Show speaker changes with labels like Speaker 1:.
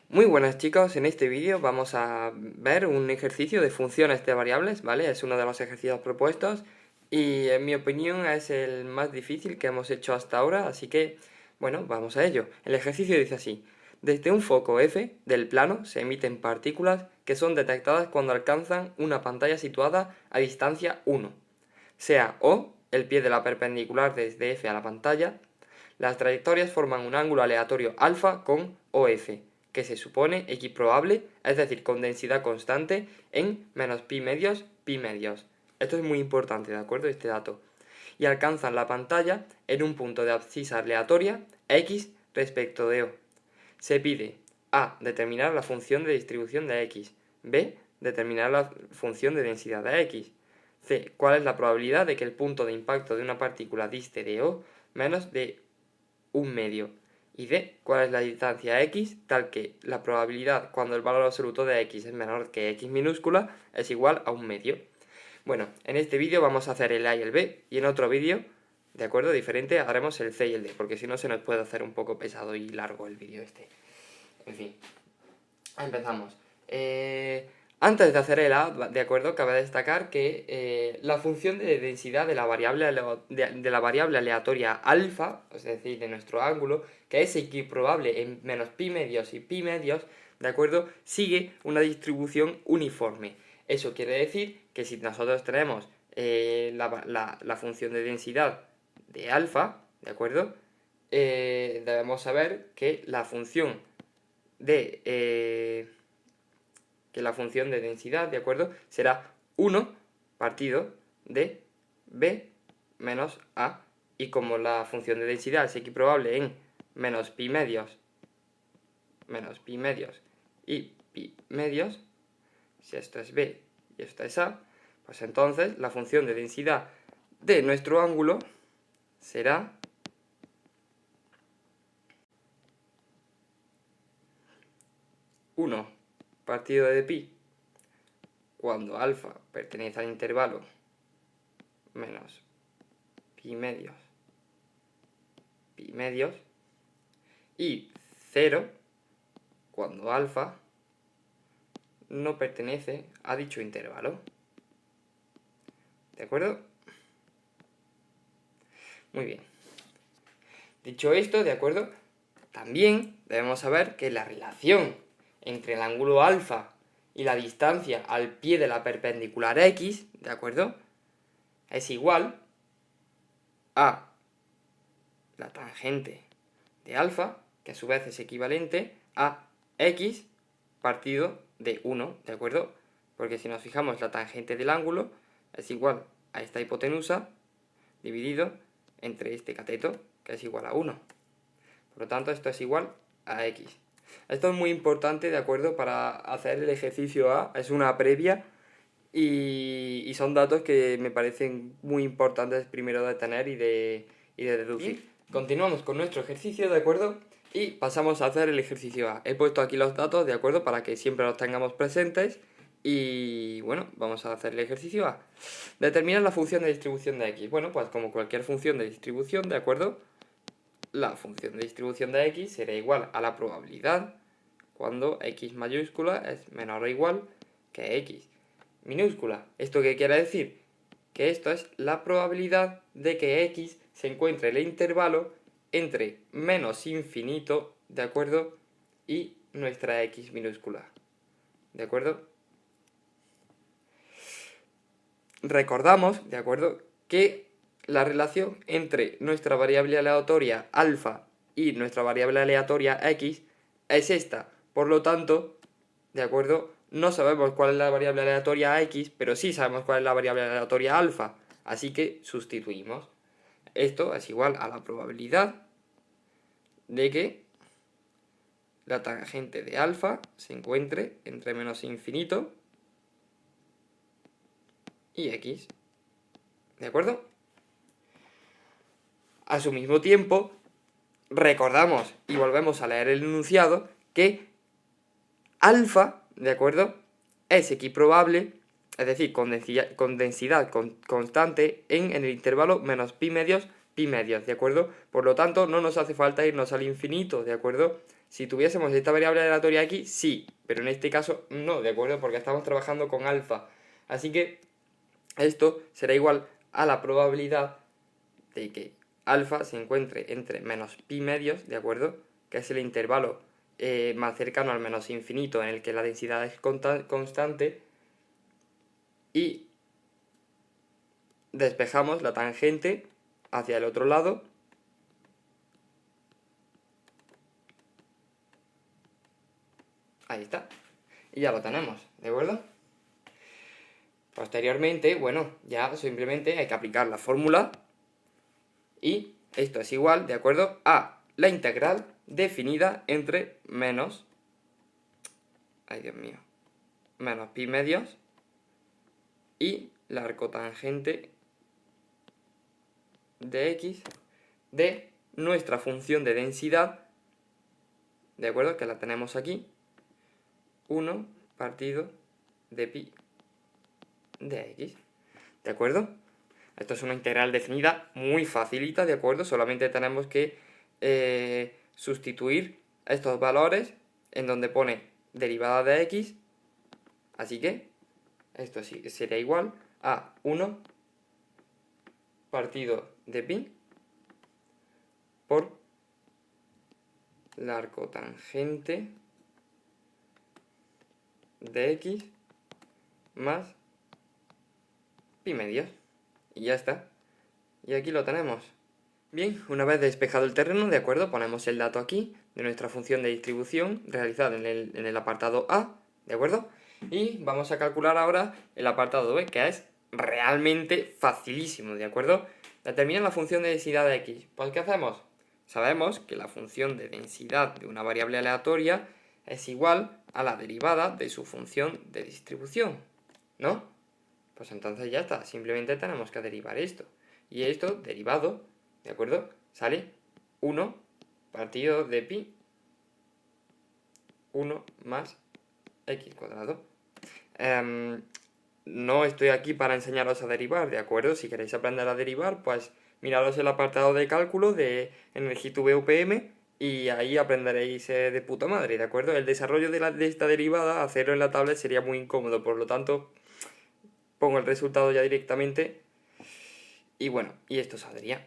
Speaker 1: Muy buenas chicos, en este vídeo vamos a ver un ejercicio de funciones de variables, ¿vale? Es uno de los ejercicios propuestos y en mi opinión es el más difícil que hemos hecho hasta ahora, así que, bueno, vamos a ello. El ejercicio dice así: desde un foco F del plano se emiten partículas que son detectadas cuando alcanzan una pantalla situada a distancia 1, sea O el pie de la perpendicular desde F a la pantalla. Las trayectorias forman un ángulo aleatorio alfa con OF, que se supone equiprobable, es decir, con densidad constante, en menos pi medios, pi medios. Esto es muy importante, ¿de acuerdo? Este dato. Y alcanzan la pantalla en un punto de abscisa aleatoria x respecto de O. Se pide a. Determinar la función de distribución de x. B. Determinar la función de densidad de x. C. ¿Cuál es la probabilidad de que el punto de impacto de una partícula diste de O menos de un medio? Y D. ¿Cuál es la distancia x tal que la probabilidad cuando el valor absoluto de x es menor que x minúscula es igual a un medio? Bueno, en este vídeo vamos a hacer el A y el B y en otro vídeo, de acuerdo, diferente, haremos el C y el D, porque si no se nos puede hacer un poco pesado y largo el vídeo este. En fin, empezamos. Antes de hacer el A, de acuerdo, cabe destacar que la función de densidad de la variable aleatoria alfa, es decir, de nuestro ángulo, que es equiprobable en menos pi medios y pi medios, de acuerdo, sigue una distribución uniforme. Eso quiere decir que si nosotros tenemos la función de densidad de alfa, de acuerdo, debemos saber que la función de densidad, ¿de acuerdo? Será 1 partido de b menos a. Y como la función de densidad es equiprobable en menos pi medios y pi medios, si esto es b y esto es a, pues entonces la función de densidad de nuestro ángulo será 1 partido de pi cuando alfa pertenece al intervalo menos pi medios y 0 cuando alfa no pertenece a dicho intervalo. ¿De acuerdo? Muy bien. Dicho esto, ¿de acuerdo? También debemos saber que la relación entre el ángulo alfa y la distancia al pie de la perpendicular x, ¿de acuerdo?, es igual a la tangente de alfa, que a su vez es equivalente a x partido de 1, ¿de acuerdo? Porque si nos fijamos, la tangente del ángulo es igual a esta hipotenusa dividido entre este cateto, que es igual a 1. Por lo tanto, esto es igual a x. Esto es muy importante, ¿de acuerdo?, para hacer el ejercicio A. Es una previa y son datos que me parecen muy importantes primero de tener y de deducir. Bien, continuamos con nuestro ejercicio, ¿de acuerdo? Y pasamos a hacer el ejercicio A. He puesto aquí los datos, ¿de acuerdo?, para que siempre los tengamos presentes. Y bueno, vamos a hacer el ejercicio A. Determinar la función de distribución de x. Bueno, pues como cualquier función de distribución, ¿de acuerdo?, la función de distribución de x será igual a la probabilidad cuando x mayúscula es menor o igual que x minúscula. ¿Esto qué quiere decir? Que esto es la probabilidad de que x se encuentre en el intervalo entre menos infinito, ¿de acuerdo?, y nuestra x minúscula. ¿De acuerdo? Recordamos, ¿de acuerdo?, que la relación entre nuestra variable aleatoria alfa y nuestra variable aleatoria x es esta. Por lo tanto, ¿de acuerdo?, no sabemos cuál es la variable aleatoria x, pero sí sabemos cuál es la variable aleatoria alfa. Así que sustituimos. Esto es igual a la probabilidad de que la tangente de alfa se encuentre entre menos infinito y x. ¿De acuerdo? A su mismo tiempo, recordamos y volvemos a leer el enunciado que alfa, ¿de acuerdo?, es equiprobable, es decir, con densidad constante en el intervalo menos pi medios, pi medios, ¿de acuerdo? Por lo tanto, no nos hace falta irnos al infinito, ¿de acuerdo? Si tuviésemos esta variable aleatoria aquí, sí, pero en este caso no, ¿de acuerdo? Porque estamos trabajando con alfa. Así que esto será igual a la probabilidad de que alfa se encuentre entre menos pi medios, ¿de acuerdo? Que es el intervalo más cercano al menos infinito en el que la densidad es constante, y despejamos la tangente hacia el otro lado ahí está, y ya lo tenemos, ¿de acuerdo? Posteriormente, bueno, ya simplemente hay que aplicar la fórmula y esto es igual, ¿de acuerdo?, a la integral definida entre menos, ay Dios mío, menos pi medios y la arcotangente de x de nuestra función de densidad, ¿de acuerdo?, que la tenemos aquí, 1 partido de pi de x, ¿de acuerdo? Esto es una integral definida muy facilita, ¿de acuerdo? Solamente tenemos que sustituir estos valores en donde pone derivada de x, así que esto sí sería igual a 1 partido de pi por la arcotangente de x más pi medios. Y ya está. Y aquí lo tenemos. Bien, una vez despejado el terreno, de acuerdo, ponemos el dato aquí de nuestra función de distribución realizada en el apartado A, ¿de acuerdo? Y vamos a calcular ahora el apartado B, que es realmente facilísimo, ¿de acuerdo? Determina la función de densidad de x. Pues, ¿qué hacemos? Sabemos que la función de densidad de una variable aleatoria es igual a la derivada de su función de distribución, ¿no? Pues entonces ya está, simplemente tenemos que derivar esto. Y esto, derivado, ¿de acuerdo?, sale 1 partido de pi, 1 más x cuadrado. No estoy aquí para enseñaros a derivar, ¿de acuerdo? Si queréis aprender a derivar, pues miraros el apartado de cálculo de EnergyTube UPM y ahí aprenderéis de puta madre, ¿de acuerdo? El desarrollo de esta derivada, hacerlo en la tablet sería muy incómodo, por lo tanto pongo el resultado ya directamente y bueno, y esto saldría.